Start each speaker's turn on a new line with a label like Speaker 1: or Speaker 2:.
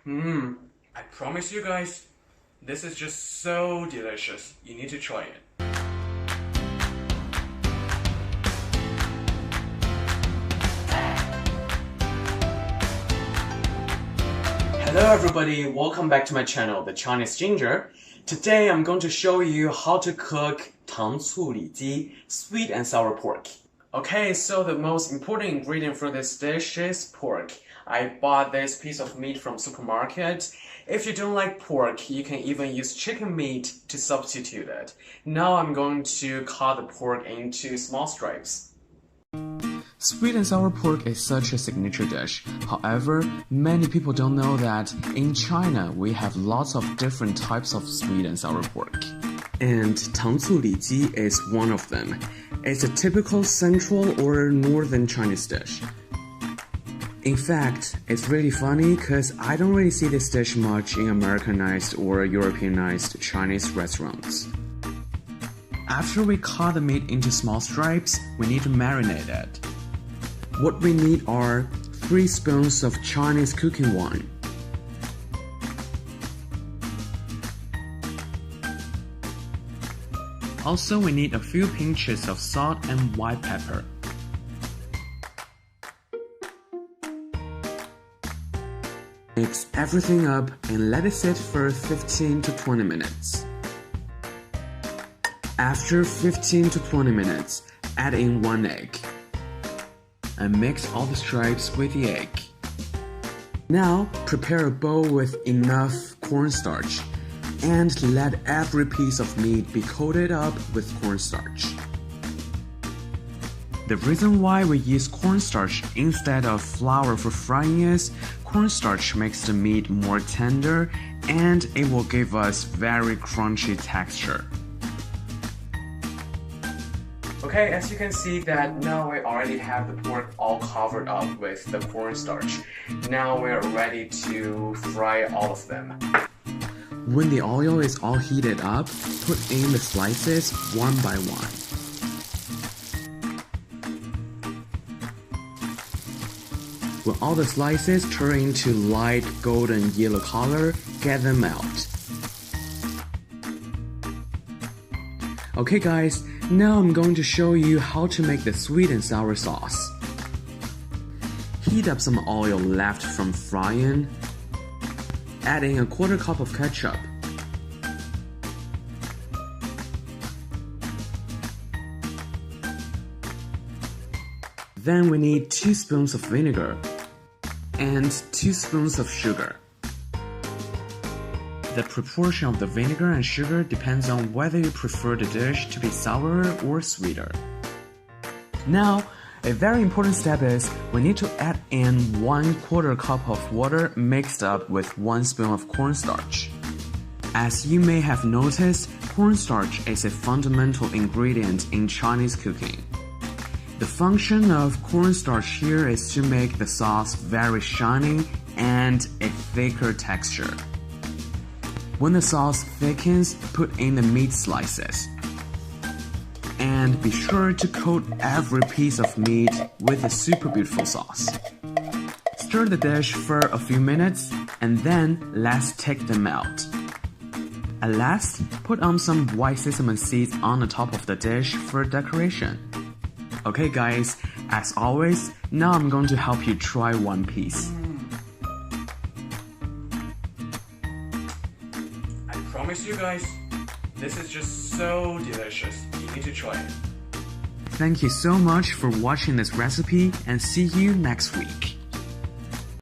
Speaker 1: I promise you guys, this is just so delicious. You need to try it. Hello everybody, welcome back to my channel, The Chinese Ginger. Today I'm going to show you how to cook 糖醋里脊, sweet and sour pork. Okay, so the most important ingredient for this dish is pork. I bought this piece of meat from supermarket. If you don't like pork, you can even use chicken meat to substitute it. Now I'm going to cut the pork into small stripes. Sweet and sour pork is such a signature dish. However, many people don't know that in China we have lots of different types of sweet and sour pork. And 糖醋里脊 is one of them. It's a typical central or northern Chinese dish. In fact, it's really funny because I don't really see this dish much in Americanized or Europeanized Chinese restaurants. After we cut the meat into small stripes, we need to marinate it. What we need are 3 spoons of Chinese cooking wine, also we need a few pinches of salt and white pepper. Mix everything up and let it sit for 15 to 20 minutes. After 15 to 20 minutes, add in 1 egg. And mix all the stripes with the egg. Now, prepare a bowl with enough cornstarch and let every piece of meat be coated up with cornstarch. The reason why we use cornstarch instead of flour for frying is cornstarch makes the meat more tender and it will give us very crunchy texture. Okay, as you can see that now we already have the pork all covered up with the cornstarch. Now we're ready to fry all of them. When the oil is all heated up, put in the slices one by one. When all the slices turn into light golden yellow color, get them out. Okay guys, now I'm going to show you how to make the sweet and sour sauce. Heat up some oil left from frying. Add in a 1/4 cup of ketchup. Then we need 2 spoons of vinegar and 2 spoons of sugar. The proportion of the vinegar and sugar depends on whether you prefer the dish to be sourer or sweeter. Now, a very important step is we need to add in 1/4 cup of water mixed up with 1 spoon of cornstarch. As you may have noticed, cornstarch is a fundamental ingredient in Chinese cooking. The function of cornstarch here is to make the sauce very shiny and a thicker texture. When the sauce thickens, put in the meat slices. And be sure to coat every piece of meat with a super beautiful sauce. Stir the dish for a few minutes and then let's take them out. At last, put on some white sesame seeds on the top of the dish for decoration. Okay guys, as always, now I'm going to help you try one piece. I promise you guys, this is just so delicious. You need to try it. Thank you so much for watching this recipe and see you next week.